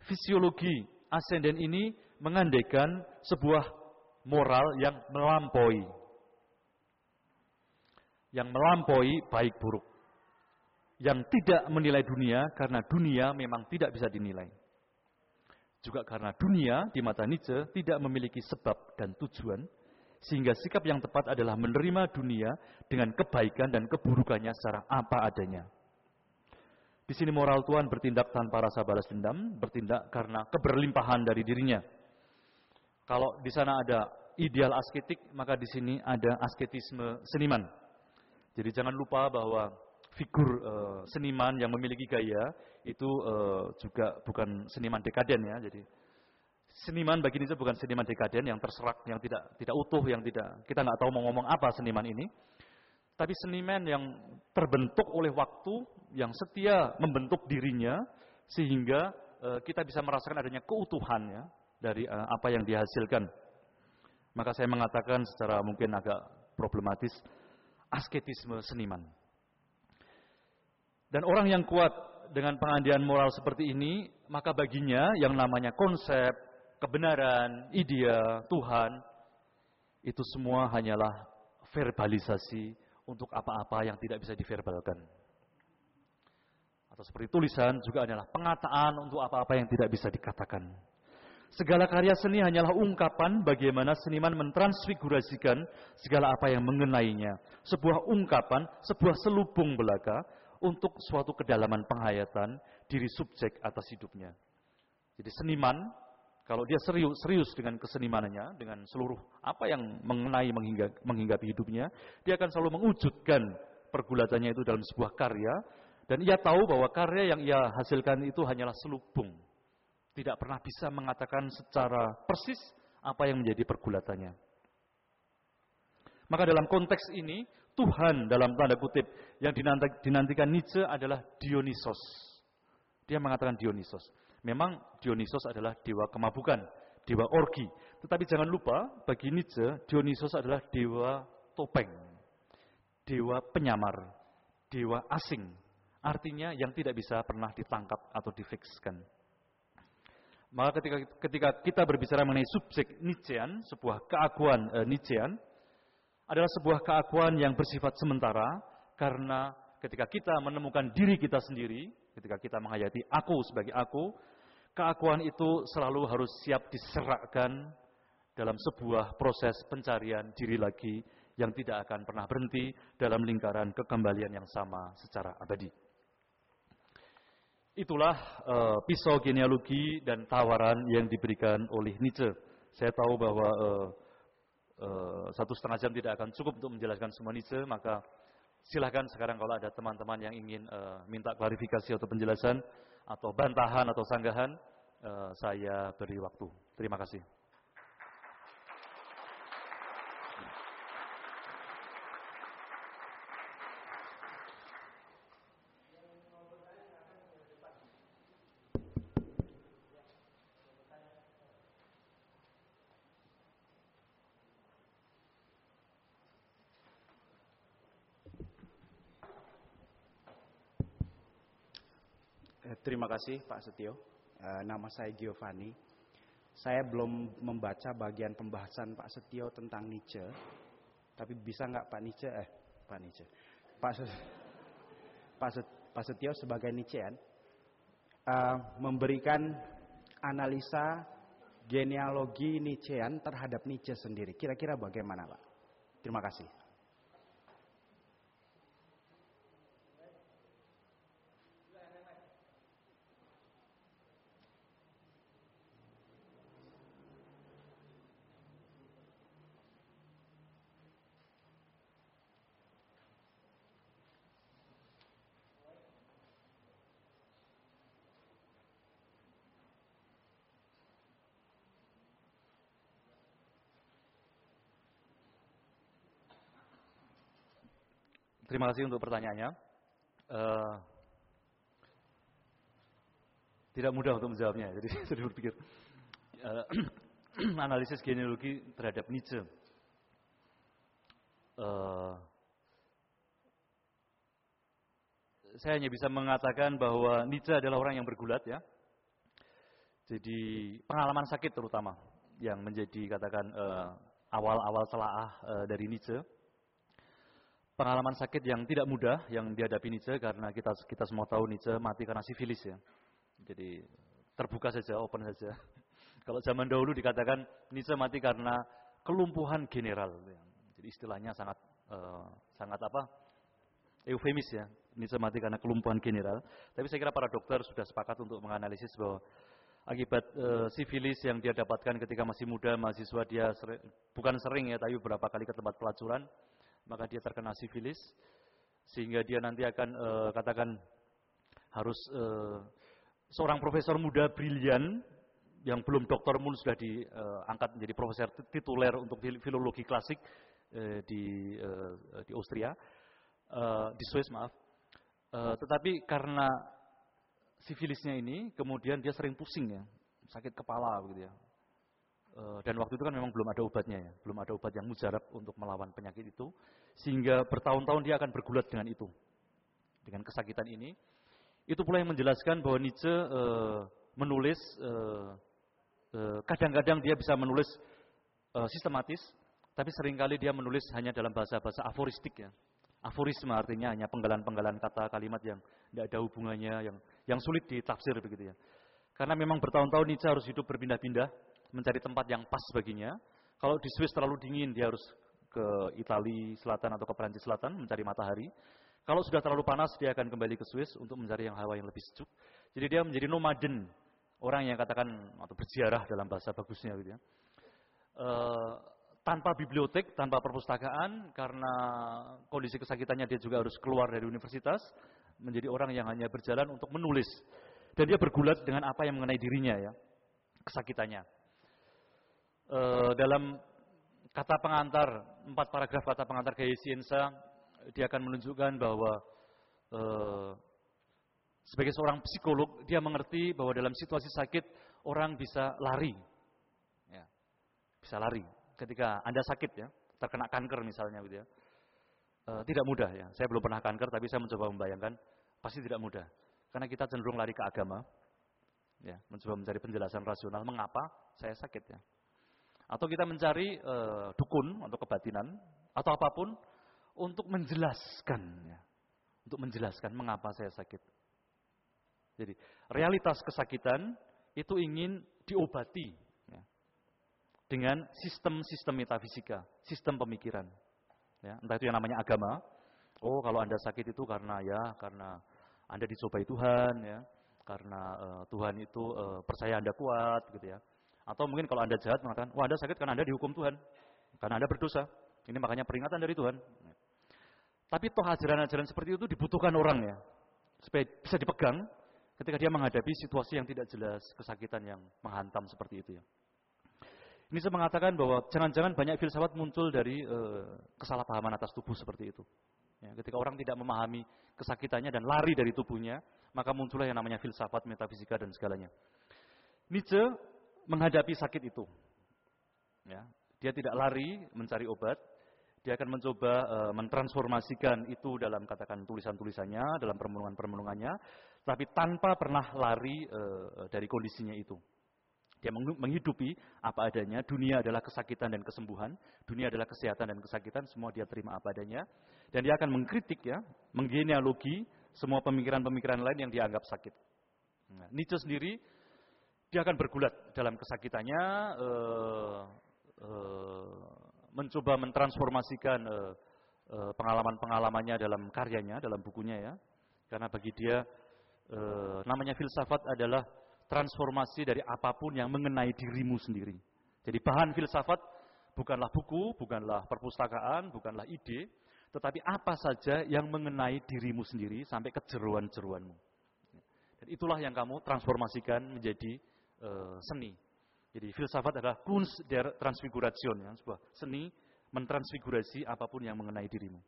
fisiologi ascendant ini mengandaikan sebuah moral yang melampaui baik buruk, yang tidak menilai dunia karena dunia memang tidak bisa dinilai. Juga karena dunia di mata Nietzsche tidak memiliki sebab dan tujuan, sehingga sikap yang tepat adalah menerima dunia dengan kebaikan dan keburukannya secara apa adanya. Di sini moral Tuhan bertindak tanpa rasa balas dendam, bertindak karena keberlimpahan dari dirinya. Kalau di sana ada ideal asketik, maka di sini ada asketisme seniman. Jadi jangan lupa bahwa figur seniman yang memiliki gaya itu juga bukan seniman dekaden ya. Jadi seniman bagi Nietzsche bukan seniman dekaden yang terserak, yang tidak utuh, yang tidak, kita nggak tahu mau ngomong apa seniman ini. Tapi seniman yang terbentuk oleh waktu, yang setia membentuk dirinya, sehingga kita bisa merasakan adanya keutuhannya dari apa yang dihasilkan. Maka saya mengatakan secara mungkin agak problematis, asketisme seniman. Dan orang yang kuat dengan pengandian moral seperti ini, maka baginya yang namanya konsep, kebenaran, idea, Tuhan, itu semua hanyalah verbalisasi untuk apa-apa yang tidak bisa diverbalkan. Atau seperti tulisan juga adalah pengataan untuk apa-apa yang tidak bisa dikatakan. Segala karya seni hanyalah ungkapan bagaimana seniman mentransfigurasikan segala apa yang mengenainya. Sebuah ungkapan, sebuah selubung belaka untuk suatu kedalaman penghayatan diri subjek atas hidupnya. Jadi seniman, kalau dia serius dengan kesenimanannya, dengan seluruh apa yang mengenai menghinggapi hidupnya, dia akan selalu mewujudkan pergulatannya itu dalam sebuah karya, dan ia tahu bahwa karya yang ia hasilkan itu hanyalah selubung. Tidak pernah bisa mengatakan secara persis apa yang menjadi pergulatannya. Maka dalam konteks ini, Tuhan dalam tanda kutip yang dinantikan Nietzsche adalah Dionysos. Dia mengatakan Dionysos. Memang Dionysos adalah dewa kemabukan, dewa orgi. Tetapi jangan lupa, bagi Nietzsche, Dionysos adalah dewa topeng, dewa penyamar, dewa asing. Artinya yang tidak bisa pernah ditangkap atau difikskan. Maka ketika kita berbicara mengenai subjek Nietzschean, sebuah keakuan Nietzschean, adalah sebuah keakuan yang bersifat sementara, karena ketika kita menemukan diri kita sendiri, ketika kita menghayati aku sebagai aku, keakuan itu selalu harus siap diserahkan dalam sebuah proses pencarian diri lagi yang tidak akan pernah berhenti dalam lingkaran kekembalian yang sama secara abadi. Itulah pisau genealogi dan tawaran yang diberikan oleh Nietzsche. Saya tahu bahwa 1,5 jam tidak akan cukup untuk menjelaskan semua Nietzsche, maka silakan sekarang kalau ada teman-teman yang ingin minta klarifikasi atau penjelasan, atau bantahan atau sanggahan, saya beri waktu. Terima kasih. Terima kasih Pak Setio. Nama saya Giovanni. Saya belum membaca bagian pembahasan Pak Setio tentang Nietzsche. Tapi bisa nggak Pak Setio sebagai Nietzschean memberikan analisa genealogi Nietzschean terhadap Nietzsche sendiri. Kira-kira bagaimana Pak? Terima kasih. Terima kasih untuk pertanyaannya. Tidak mudah untuk menjawabnya, jadi saya berpikir analisis genealogi terhadap Nietzsche. Saya hanya bisa mengatakan bahwa Nietzsche adalah orang yang bergulat ya. Jadi pengalaman sakit terutama yang menjadi katakan awal-awal telaah dari Nietzsche. Pengalaman sakit yang tidak mudah yang dihadapi Nietzsche karena kita semua tahu Nietzsche mati karena sifilis ya. Jadi terbuka saja, open saja. Kalau zaman dahulu dikatakan Nietzsche mati karena kelumpuhan general. Ya. Jadi istilahnya sangat eufemis ya. Nietzsche mati karena kelumpuhan general. Tapi saya kira para dokter sudah sepakat untuk menganalisis bahwa akibat sifilis yang dia dapatkan ketika masih muda, mahasiswa dia bukan sering ya, tapi beberapa kali ke tempat pelacuran, maka dia terkena sifilis, sehingga dia nanti akan katakan harus seorang profesor muda brilian yang belum doktor pun sudah diangkat menjadi profesor tituler untuk filologi klasik di Austria, di Swiss maaf. Tetapi karena sifilisnya ini, kemudian dia sering pusing ya, sakit kepala begitu ya. Dan waktu itu kan memang belum ada obatnya ya, belum ada obat yang mujarab untuk melawan penyakit itu, sehingga bertahun-tahun dia akan bergulat dengan itu, dengan kesakitan ini. Itu pula yang menjelaskan bahwa Nietzsche menulis, kadang-kadang dia bisa menulis sistematis, tapi seringkali dia menulis hanya dalam bahasa-bahasa aforistik ya. Aforisme artinya hanya penggalan-penggalan kata kalimat yang tidak ada hubungannya, yang sulit ditafsir begitu ya. Karena memang bertahun-tahun Nietzsche harus hidup berpindah-pindah, mencari tempat yang pas baginya. Kalau di Swiss terlalu dingin, dia harus ke Italia Selatan atau ke Perancis Selatan mencari matahari. Kalau sudah terlalu panas, dia akan kembali ke Swiss untuk mencari hawa yang lebih sejuk. Jadi dia menjadi nomaden, orang yang katakan atau berziarah dalam bahasa bagusnya gitu ya. Tanpa bibliotek, tanpa perpustakaan, karena kondisi kesakitannya dia juga harus keluar dari universitas, menjadi orang yang hanya berjalan untuk menulis. Dan dia bergulat dengan apa yang mengenai dirinya ya, kesakitannya. Dalam kata pengantar, 4 paragraf kata pengantar Gaya Sienza, dia akan menunjukkan bahwa sebagai seorang psikolog, dia mengerti bahwa dalam situasi sakit, orang bisa lari. Ya, bisa lari. Ketika Anda sakit ya, terkena kanker misalnya gitu ya. Tidak mudah ya, saya belum pernah kanker, tapi saya mencoba membayangkan, pasti tidak mudah. Karena kita cenderung lari ke agama, ya, mencoba mencari penjelasan rasional, mengapa saya sakit ya. Atau kita mencari dukun atau kebatinan atau apapun untuk menjelaskan ya. Untuk menjelaskan mengapa saya sakit. Jadi realitas kesakitan itu ingin diobati ya, dengan sistem-sistem metafisika, sistem pemikiran. Ya, entah itu yang namanya agama. Oh, kalau Anda sakit itu karena Anda dicobai Tuhan ya. Karena Tuhan itu percaya Anda kuat gitu ya. Atau mungkin kalau Anda jahat mengatakan, wah Anda sakit karena Anda dihukum Tuhan. Karena Anda berdosa. Ini makanya peringatan dari Tuhan. Tapi toh ajaran-ajaran seperti itu dibutuhkan orang ya. Supaya bisa dipegang ketika dia menghadapi situasi yang tidak jelas, kesakitan yang menghantam seperti itu ya. Ini saya mengatakan bahwa jangan-jangan banyak filsafat muncul dari kesalahpahaman atas tubuh seperti itu. Ya, ketika orang tidak memahami kesakitannya dan lari dari tubuhnya, maka muncullah yang namanya filsafat, metafisika dan segalanya. Nietzsche menghadapi sakit itu. Ya, dia tidak lari mencari obat, dia akan mencoba mentransformasikan itu dalam katakan tulisan-tulisannya, dalam permenungan-permenungannya, tapi tanpa pernah lari dari kondisinya itu. Dia menghidupi apa adanya, dunia adalah kesakitan dan kesembuhan, dunia adalah kesehatan dan kesakitan, semua dia terima apa adanya, dan dia akan mengkritik ya, menggenealogi semua pemikiran-pemikiran lain yang dianggap sakit. Nah, Nietzsche sendiri dia akan bergulat dalam kesakitannya, mencoba mentransformasikan pengalaman-pengalamannya dalam karyanya, dalam bukunya ya. Karena bagi dia namanya filsafat adalah transformasi dari apapun yang mengenai dirimu sendiri. Jadi bahan filsafat bukanlah buku, bukanlah perpustakaan, bukanlah ide, tetapi apa saja yang mengenai dirimu sendiri sampai ke jeroan-jeroanmu. Dan itulah yang kamu transformasikan menjadi seni. Jadi filsafat adalah Kunst der Transfiguration, ya, sebuah seni mentransfigurasi apapun yang mengenai dirimu.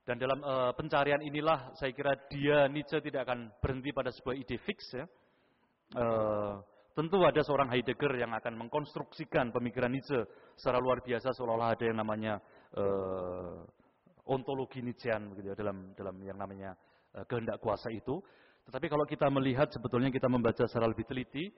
Dan dalam pencarian inilah saya kira Nietzsche tidak akan berhenti pada sebuah ide fix ya. Tentu ada seorang Heidegger yang akan mengkonstruksikan pemikiran Nietzsche secara luar biasa, seolah-olah ada yang namanya ontologi Nietzschean begitu ya, dalam yang namanya kehendak kuasa itu. Tetapi kalau kita melihat sebetulnya kita membaca secara lebih teliti,